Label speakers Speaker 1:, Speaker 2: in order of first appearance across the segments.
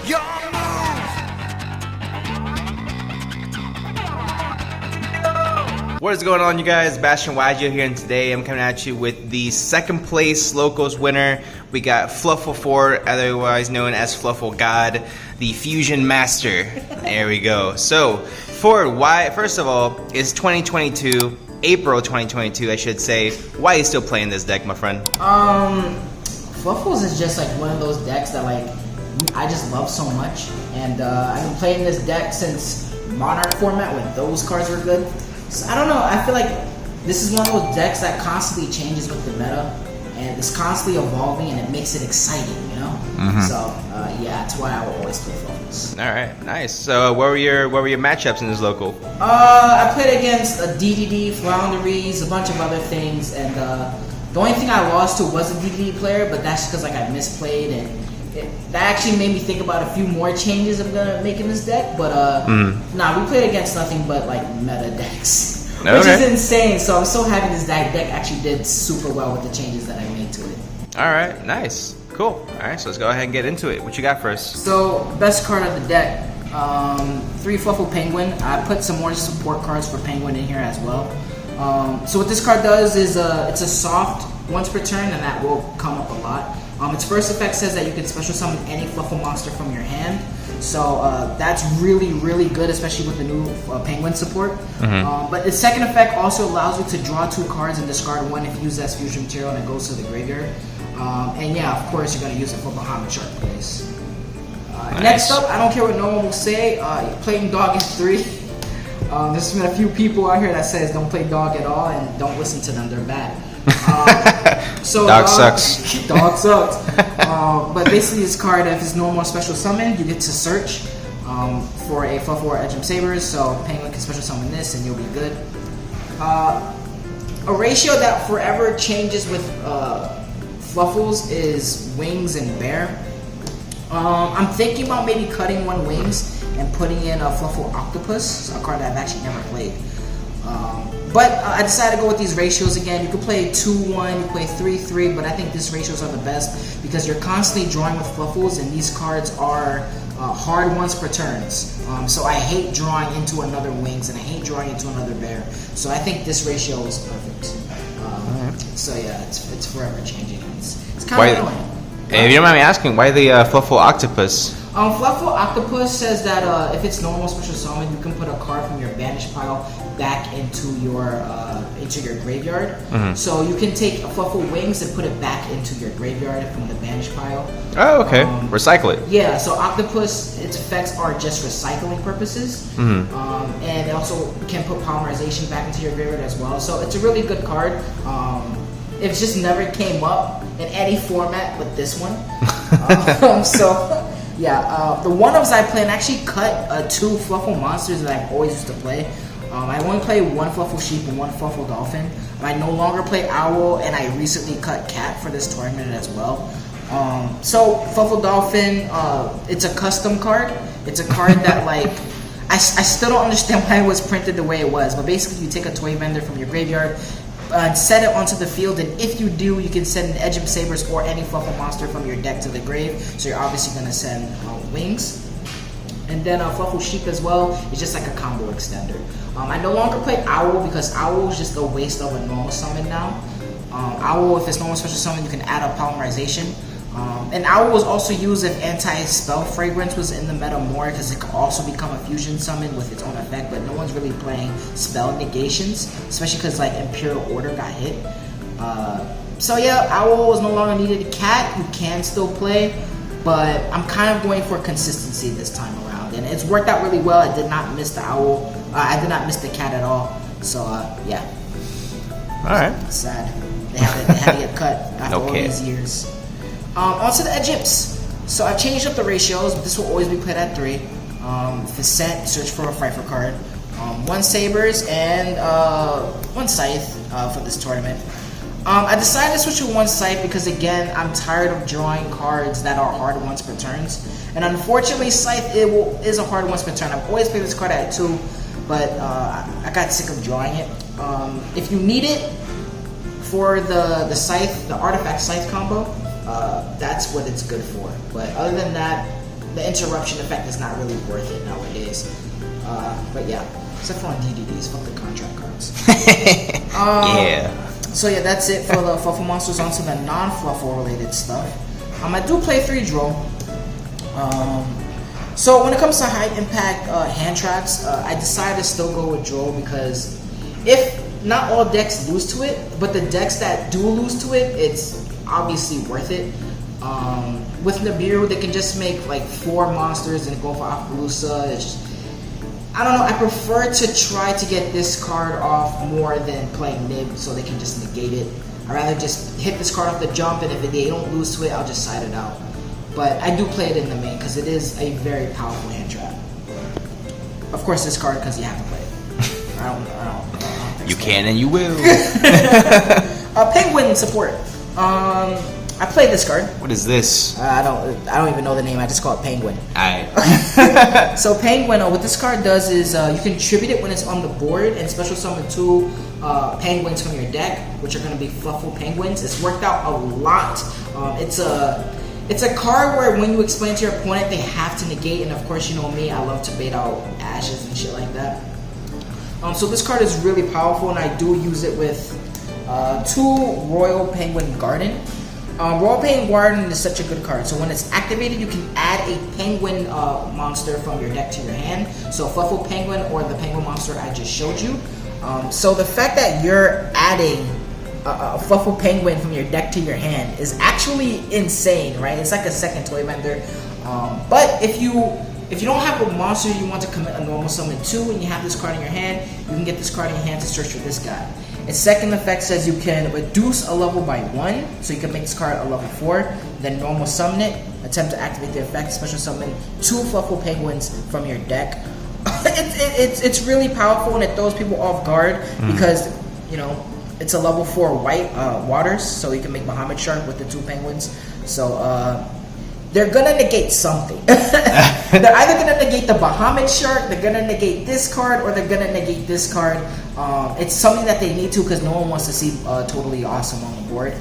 Speaker 1: Your move.
Speaker 2: What is going on, you guys? Bashtian here, and today I'm coming at you with the second place locals winner. We got Fluffal 4, otherwise known as Fluffal God, the Fusion Master. There we go. So, Ford, why? First of all, it's 2022, April 2022, I should say. Why are you still playing this deck, my friend?
Speaker 3: Fluffals is just like one of those decks that like I just love so much, and I've been playing this deck since Monarch format when those cards were good. So I don't know, I feel like this is one of those decks that constantly changes with the meta, and it's constantly evolving, and it makes it exciting, you know? So yeah, that's why I will always play Fluffals.
Speaker 2: Alright, nice. So what were your matchups in this local?
Speaker 3: I played against DDD, Flounderies, a bunch of other things, and the only thing I lost to was a DDD player, but that's because like I misplayed, and that actually made me think about a few more changes I'm gonna make in this deck. But nah, we played against nothing but like meta decks, which is insane. So I'm so happy this deck actually did super well with the changes that I made to it.
Speaker 2: All right, nice, cool. All right, so let's go ahead and get into it. What you got first?
Speaker 3: So best card of the deck, 3 Fluffal Penguin. I put some more support cards for Penguin in here as well. So what this card does is it's a soft once per turn, and that will come up a lot. Its first effect says that you can special summon any Fluffal monster from your hand. So that's really, really good, especially with the new Penguin support. But its second effect also allows you to draw 2 cards and discard 1 if used as fusion material, and it goes to the graveyard. And yeah, of course, you're going to use it for Bahamut Shark plays.
Speaker 2: Nice.
Speaker 3: Next up, I don't care what no one will say, playing dog is 3. There's been a few people out here that says don't play dog at all, and don't listen to them, they're bad.
Speaker 2: Dog sucks.
Speaker 3: Dog sucks. But basically, this card, if it's normal or special summon, you get to search for a Fluffal or Edgem Sabers. So Penguin can special summon this, and you'll be good. A ratio that forever changes with Fluffals is Wings and Bear. I'm thinking about maybe cutting 1 Wings and putting in a Fluffal Octopus, a card that I've actually never played. But I decided to go with these ratios again. You could play 2-1, you play 3-3, but I think these ratios are the best because you're constantly drawing with Fluffals, and these cards are hard once per turns. So I hate drawing into another Wings, and I hate drawing into another Bear. So I think this ratio is perfect. So yeah, it's forever changing. It's kind of annoying.
Speaker 2: Hey, if you don't mind me asking, why the Fluffal Octopus?
Speaker 3: Fluffal Octopus says that if it's normal special summon, you can put a card from your banish pile back into your graveyard. So you can take a Fluffal Wings and put it back into your graveyard from the banish pile.
Speaker 2: Oh, okay. Recycle it.
Speaker 3: Yeah, so Octopus, its effects are just recycling purposes. And it also can put polymerization back into your graveyard as well. So it's a really good card. It just never came up in any format but this one. So yeah, the one-ups I play, and actually cut 2 Fluffal monsters that I've always used to play. I only play 1 Fluffal Sheep and 1 Fluffal Dolphin. I no longer play Owl, and I recently cut Cat for this tournament as well. So Fluffal Dolphin, it's a custom card. It's a card that like I still don't understand why it was printed the way it was. But basically, you take a toy vendor from your graveyard, set it onto the field, and if you do, you can send an Edgem Sabers or any Fluffal monster from your deck to the grave. So you're obviously going to send Wings. And then Fluffal Sheep as well is just like a combo extender. I no longer play Owl because Owl is just a waste of a normal summon now. Owl, if it's normal special summon, you can add a polymerization. And Owl was also used if Anti-Spell Fragrance was in the meta more, because it could also become a fusion summon with its own effect, but no one's really playing spell negations, especially because like Imperial Order got hit. So yeah, Owl is no longer needed. Cat, you can still play, but I'm kind of going for consistency this time around, and it's worked out really well. I did not miss the Owl. I did not miss the Cat at all. So yeah.
Speaker 2: Alright.
Speaker 3: Sad. They had to get cut after all these years. On to the Edgems. So I've changed up the ratios, but this will always be played at 3. If it's sent, search for a Frightful card. 1 Sabers and 1 Scythe for this tournament. I decided to switch to 1 Scythe because, again, I'm tired of drawing cards that are hard once per turns. And unfortunately, Scythe is a hard once per turn. I've always played this card at 2, but I got sick of drawing it. If you need it for the Scythe, the Artifact Scythe combo, that's what it's good for. But other than that, the interruption effect is not really worth it nowadays. But yeah, except for on DDDs, fuck the contract cards.
Speaker 2: Yeah.
Speaker 3: So yeah, that's it for the Fluffal monsters. On to the non-Fluffal related stuff. I do play 3 draw. So when it comes to high impact hand traps, I decided to still go with draw because if not all decks lose to it, but the decks that do lose to it, it's obviously worth it. With Nibiru, they can just make like 4 monsters and go for Appaloosa. It's just, I don't know, I prefer to try to get this card off more than playing Nib so they can just negate it. I'd rather just hit this card off the jump, and if they don't lose to it, I'll just side it out. But I do play it in the main because it is a very powerful hand trap. Of course, this card because you have to play it. I don't
Speaker 2: You can and you will.
Speaker 3: Penguin support. I played this card.
Speaker 2: What is this?
Speaker 3: I don't even know the name. I just call it Penguin.
Speaker 2: Alright.
Speaker 3: So Penguin, what this card does is you can tribute it when it's on the board and special summon 2 penguins from your deck, which are going to be Fluffal penguins. It's worked out a lot. It's a card where when you explain to your opponent, they have to negate, and of course, you know me, I love to bait out ashes and shit like that. So this card is really powerful, and I do use it with 2 Royal Penguin Garden. Royal Penguin Garden is such a good card. So when it's activated, you can add a penguin monster from your deck to your hand. So Fluffal Penguin or the penguin monster I just showed you. So the fact that you're adding a Fluffal Penguin from your deck to your hand is actually insane, right? It's like a second toy vendor. But if you don't have a monster you want to commit a normal summon to and you have this card in your hand, you can get this card in your hand to search for this guy. Its second effect says you can reduce a level by 1, so you can make this card a level 4, then normal summon it, attempt to activate the effect, special summon 2 Fluffal Penguins from your deck. It's really powerful, and it throws people off guard because, you know, it's a level 4 white waters, so you can make Bahamut Shark with the 2 penguins. So they're gonna negate something. They're either gonna negate the Bahamut Shark, they're gonna negate this card, or they're gonna negate this card. It's something that they need to because no one wants to see Totally Awesome on the board,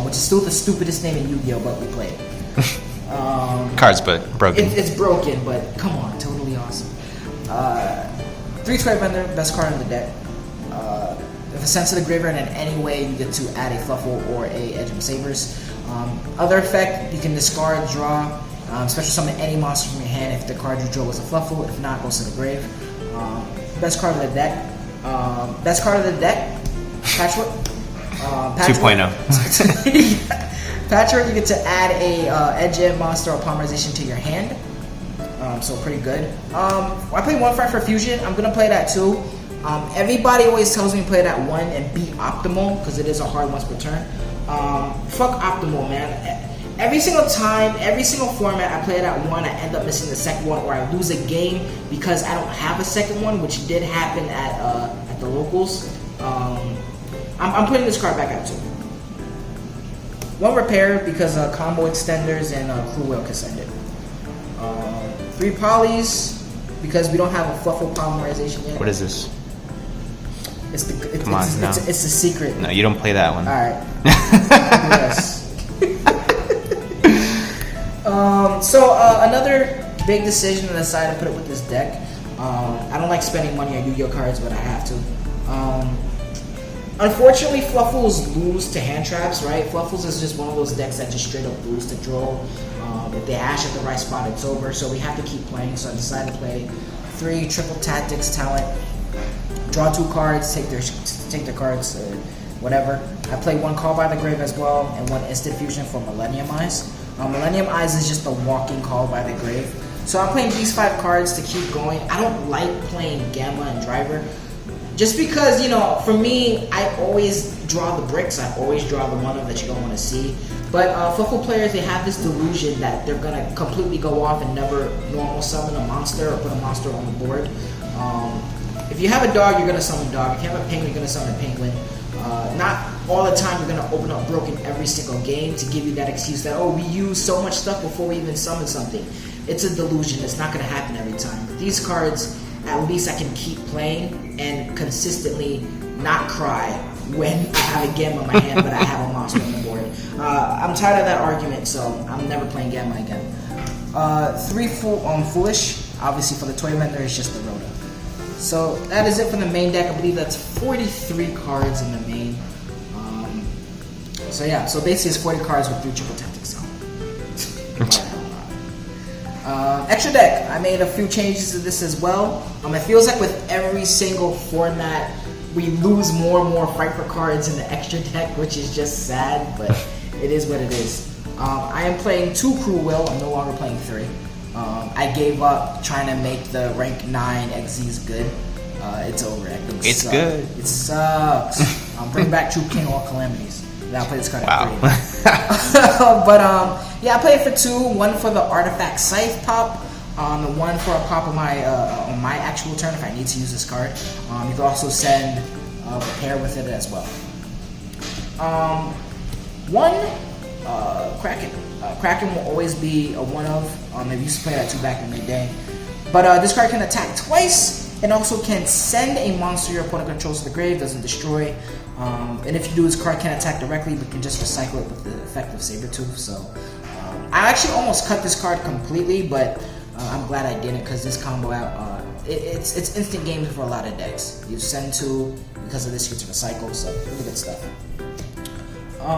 Speaker 3: which is still the stupidest name in Yu-Gi-Oh, but we play it.
Speaker 2: Cards, but broken.
Speaker 3: It's broken, but come on, Totally Awesome. 3 toy vendor, best card in the deck. If it's sent to the graveyard in any way, you get to add a Fluffal or a Edge of Sabers. Other effect, you can discard, draw, special summon any monster from your hand if the card you draw was a Fluffal. If not, goes to the grave. Best card of the deck. Best card of the deck, Patchwork.
Speaker 2: 2.0.
Speaker 3: Patchwork, you get to add a Edge monster or Polymerization to your hand. So pretty good. I play 1 for Fusion. I'm gonna play that too. Everybody always tells me to play that 1 and be optimal because it is a hard once per turn. Fuck optimal, man. Every single time, every single format I play that 1, I end up missing the second one, or I lose a game because I don't have a second one, which did happen at the locals. I'm putting this card back out too. 1 repair because combo extenders and Clue Whale can send it. 3 polys because we don't have a Fluffal polymerization yet.
Speaker 2: What is this?
Speaker 3: It's the secret.
Speaker 2: No, you don't play that one.
Speaker 3: Alright. So another big decision to decide to put it with this deck. I don't like spending money on Yu-Gi-Oh cards, but I have to. Unfortunately, Fluffals lose to hand traps, right? Fluffals is just one of those decks that just straight up lose to draw. If they ash at the right spot, it's over. So we have to keep playing. So I decided to play 3 triple tactics talent. Draw 2 cards, take their cards, whatever. I play 1 Call by the Grave as well, and 1 Instant Fusion for Millennium Eyes. Millennium Eyes is just a walking Call by the Grave. So I'm playing these 5 cards to keep going. I don't like playing Gamma and Driver. Just because, you know, for me, I always draw the bricks. I always draw the one that you don't want to see. But Fluffal players, they have this delusion that they're going to completely go off and never normal summon a monster or put a monster on the board. If you have a dog, you're going to summon a dog. If you have a penguin, you're going to summon a penguin. Not all the time you're going to open up broken every single game to give you that excuse that, oh, we use so much stuff before we even summon something. It's a delusion. It's not going to happen every time. But these cards, at least I can keep playing and consistently not cry when I have a Gamma in my hand but I have a monster on the board. I'm tired of that argument, so I'm never playing Gamma again. 3 Foolish. Obviously for the toy vendor, it's just the Rhoda. So that is it for the main deck. I believe that's 43 cards in the main. So yeah, so basically it's 40 cards with 3 triple tactics on. Extra deck, I made a few changes to this as well. It feels like with every single format, we lose more and more Fight for cards in the extra deck, which is just sad, but it is what it is. I am playing 2 Crew Will, I'm no longer playing 3. I gave up trying to make the rank 9 XZs good. It's over.
Speaker 2: It's good.
Speaker 3: It sucks. Bring back True King All Calamities. Now I play this card at 3. But yeah, I play it for 2. 1 for the Artifact Scythe pop. And 1 for a pop on my actual turn if I need to use this card. You can also send Repair with it as well. 1 Kraken. Kraken will always be a 1-of. I used to play that 2 back in the day. But this card can attack twice. It also can send a monster your opponent controls to the grave, doesn't destroy. And if you do, this card can't attack directly, but can just recycle it with the effect of Sabertooth. So I actually almost cut this card completely, but I'm glad I didn't because this combo out, it's instant games for a lot of decks. You send 2, because of this you get to recycle, so really good stuff.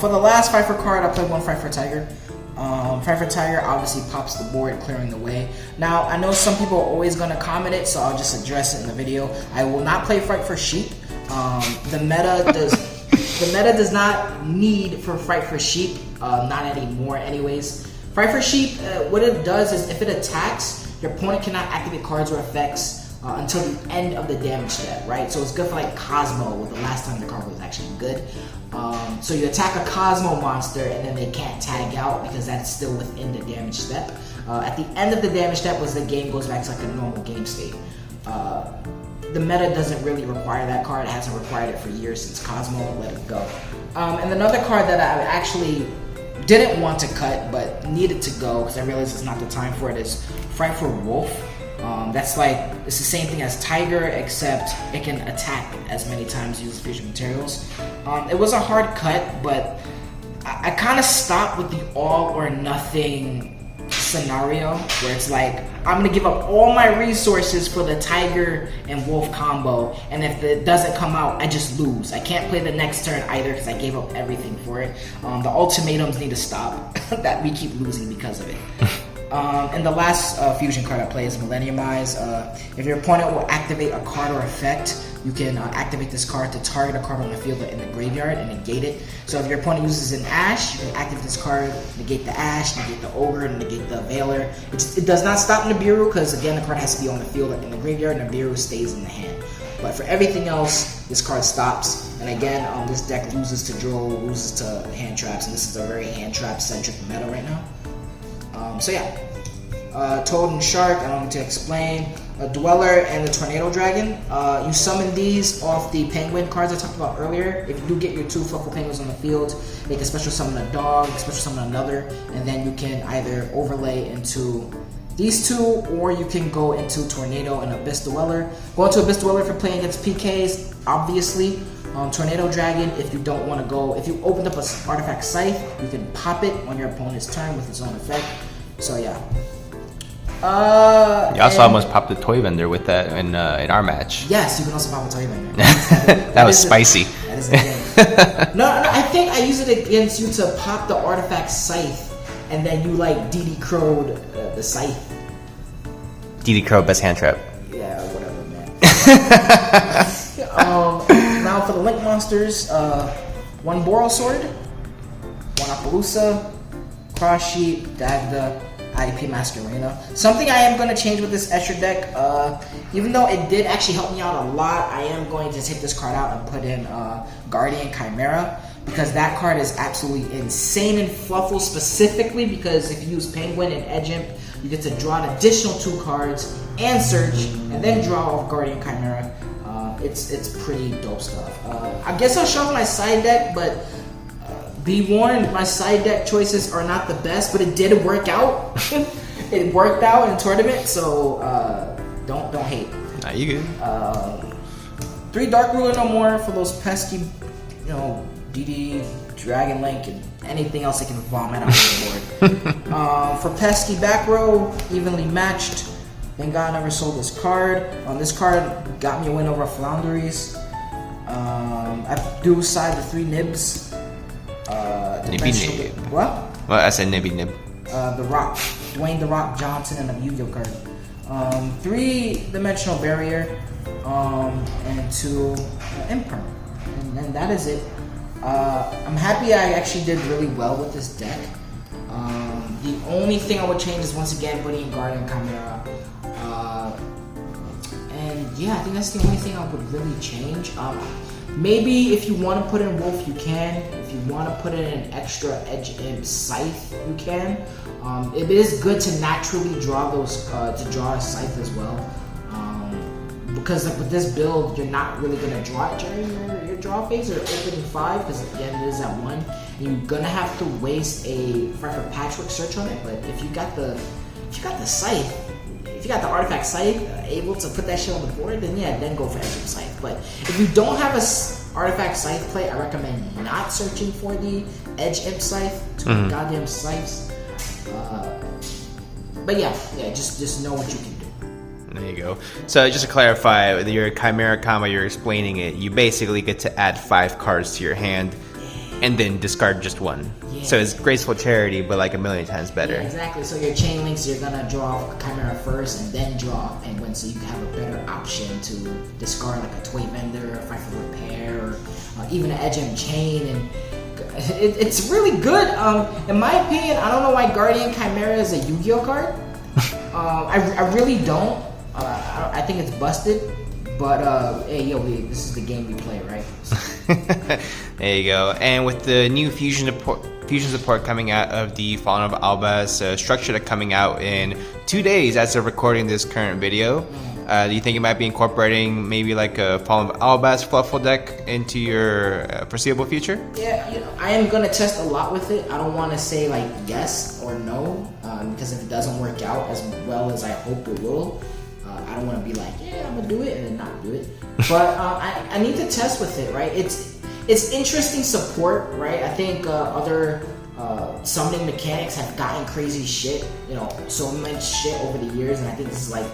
Speaker 3: For the last Fight for card, I played 1 Fight for Tiger. Fight for Tiger obviously pops the board, clearing the way. Now, I know some people are always going to comment it, so I'll just address it in the video. I will not play Fight for Sheep. The meta does not need for Fight for Sheep, not anymore anyways. Fight for Sheep, what it does is if it attacks, your opponent cannot activate cards or effects until the end of the damage step, right? So it's good for like Cosmo, with the last time the card was actually good. So you attack a Cosmo monster and then they can't tag out because that's still within the damage step. At the end of the damage step was the game goes back to like a normal game state. The meta doesn't really require that card. It hasn't required it for years since Cosmo let it go. And another card that I actually didn't want to cut but needed to go because I realized it's not the time for it is Fight for Wolf. That's like, it's the same thing as Tiger, except it can attack as many times using fusion materials. It was a hard cut, but I kind of stopped with the all or nothing scenario, where it's like, I'm going to give up all my resources for the Tiger and Wolf combo, and if it doesn't come out, I just lose. I can't play the next turn either because I gave up everything for it. The ultimatums need to stop, that we keep losing because of it. And the last fusion card I play is Millenniumize. If your opponent will activate a card or effect, you can activate this card to target a card on the field or in the graveyard and negate it. So if your opponent uses an Ash, you can activate this card, negate the Ash, negate the Ogre, and negate the Veiler. It does not stop Nibiru, because again the card has to be on the field or in the graveyard, Nibiru stays in the hand. But for everything else, this card stops. And again, this deck loses to Droll, loses to hand traps, and this is a very hand trap centric meta right now. So yeah, Toad and Shark, I don't need to explain. Dweller and the Tornado Dragon. You summon these off the Penguin cards I talked about earlier. If you do get your 2 Fluffal Penguins on the field, they can special summon a dog, special summon another, and then you can either overlay into these 2, or you can go into Tornado and Abyss Dweller. Go into Abyss Dweller if you're playing against PKs, obviously. Tornado Dragon, if you don't want to go, if you opened up an Artifact Scythe, you can pop it on your opponent's turn with its own effect. So yeah.
Speaker 2: You also almost popped the toy vendor with that in our match.
Speaker 3: Yes, you can also pop a toy vendor.
Speaker 2: That was spicy.
Speaker 3: That is the thing. No, I think I used it against you to pop the Artifact Scythe, and then you like DD Crow'd the Scythe.
Speaker 2: DD Crow, best hand trap.
Speaker 3: Yeah, whatever, man. Now for the Link monsters, 1 Boral Sword, 1 Appaloosa, Cross Sheep, Dagda, IDP Masquerena. Something I am going to change with this extra deck, even though it did actually help me out a lot, I am going to take this card out and put in Guardian Chimera, because that card is absolutely insane in Fluffal, specifically because if you use Penguin and Edge Imp, you get to draw an additional 2 cards and search, and then draw off Guardian Chimera. It's pretty dope stuff. I guess I'll show my side deck, but be warned, my side deck choices are not the best, but it did work out. It worked out in tournament, so don't hate.
Speaker 2: Nah, you good.
Speaker 3: 3 Dark Ruler no more for those pesky, DD Dragon Link, and anything else I can vomit on the board. For pesky back row, evenly matched. Thank God I never sold this card. This card got me a win over Flounderies. I do side the 3 nibs.
Speaker 2: Nibby nib.
Speaker 3: What?
Speaker 2: Well, I said nibby nib.
Speaker 3: The Rock, Dwayne The Rock Johnson, and a Yu-Gi-Oh card. 3-dimensional barrier, and 2 imperm, and that is it. I'm happy I actually did really well with this deck. The only thing I would change is once again putting in Guardian Chimera. And yeah, I think that's the only thing I would really change. Maybe if you want to put in Wolf, you can. If you want to put in an extra Edge Imp Scythe, you can. It is good to naturally draw those, to draw a Scythe as well. Because like with this build, you're not really going to draw it during your draw phase or opening 5, because again, it is at 1. And you're going to have to waste a Frecker Patchwork Search on it, but if you got the Scythe, if you got the Artifact Scythe, able to put that shit on the board, then yeah, then go for Edge Imp Scythe. But if you don't have a Artifact Scythe play, I recommend not searching for the Edge Imp Scythe. Too many goddamn Scythes. But yeah, just know what you can do.
Speaker 2: There you go. So just to clarify, with your Chimera combo, you're explaining it. You basically get to add 5 cards to your hand, and then discard just 1. Yeah. So it's Graceful Charity, but like a million times better.
Speaker 3: Yeah, exactly. So your Chain Links, you're gonna draw a Chimera first, and then draw a Penguin, so you can have a better option to discard like a Toy Vendor, a Fight for Repair, or even an Edge and Chain, and it's really good. In my opinion, I don't know why Guardian Chimera is a Yu-Gi-Oh card. I really don't. I think it's busted, but hey, yo, this is the game we play, right?
Speaker 2: There you go. And with the new fusion support coming out of the Fallen of Albaz structure that coming out in 2 days as of recording this current video, do you think you might be incorporating maybe like a Fallen of Albaz Fluffal deck into your foreseeable future?
Speaker 3: Yeah, I am gonna test a lot with it. I don't want to say like yes or no, because if it doesn't work out as well as I hope it will, I don't want to be like, yeah, I'm gonna do it and then not do it. But I need to test with it, right? It's interesting support, right? I think other summoning mechanics have gotten crazy shit, so much shit over the years, and I think this is like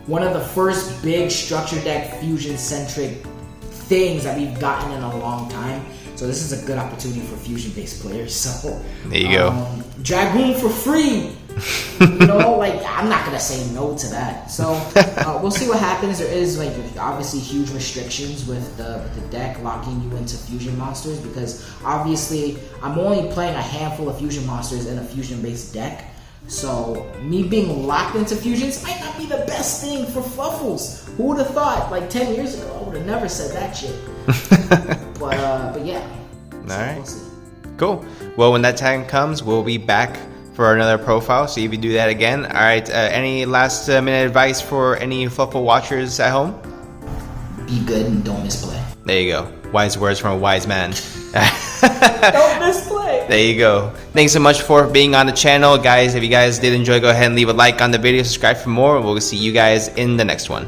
Speaker 3: one of the first big structure deck fusion-centric things that we've gotten in a long time. So this is a good opportunity for fusion-based players. So
Speaker 2: there you go.
Speaker 3: Dragoon for free. I'm not gonna say no to that. So we'll see what happens. There is like obviously huge restrictions with the deck locking you into fusion monsters, because obviously I'm only playing a handful of fusion monsters in a fusion-based deck. So me being locked into fusions might not be the best thing for Fluffals. Who would have thought? Like 10 years ago, I would have never said that shit. but yeah.
Speaker 2: All right. We'll see. Cool. Well, when that time comes, we'll be back for another profile. See if you do that again. All right. Any last minute advice for any Fluffal watchers at home?
Speaker 3: Be good and don't misplay.
Speaker 2: There you go. Wise words from a wise man.
Speaker 3: Don't misplay.
Speaker 2: There you go. Thanks so much for being on the channel, guys. If you guys did enjoy, go ahead and leave a like on the video. Subscribe for more. We'll see you guys in the next one.